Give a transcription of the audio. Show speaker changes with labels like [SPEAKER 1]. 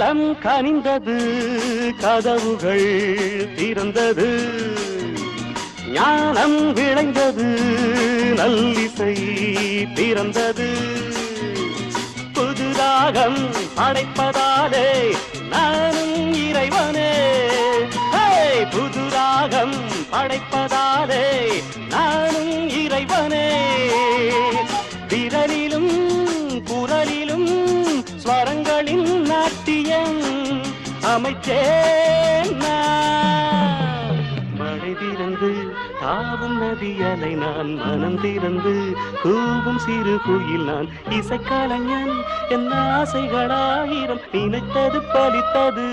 [SPEAKER 1] ராகம் கனிந்தது கதவுகள் திறந்தது ஞானம் விளைந்தது நல்லிசை பிறந்தது புது ராகம் படைப்பதாலே நானும் இறைவனே புது ராகம் படைப்பதாலே நானும் இறைவனே விரலிலும் குரலிலும் ஸ்வரங்களின் நாட்டியம் அமைச்சேன் மழை திறந்து தாவும் நதியலை நான் மனம் திறந்து கூவும் சிறு குயில் நான் இசைக்கலைஞன் என் ஆசைகளாயிரம் நினைத்தது பலித்தது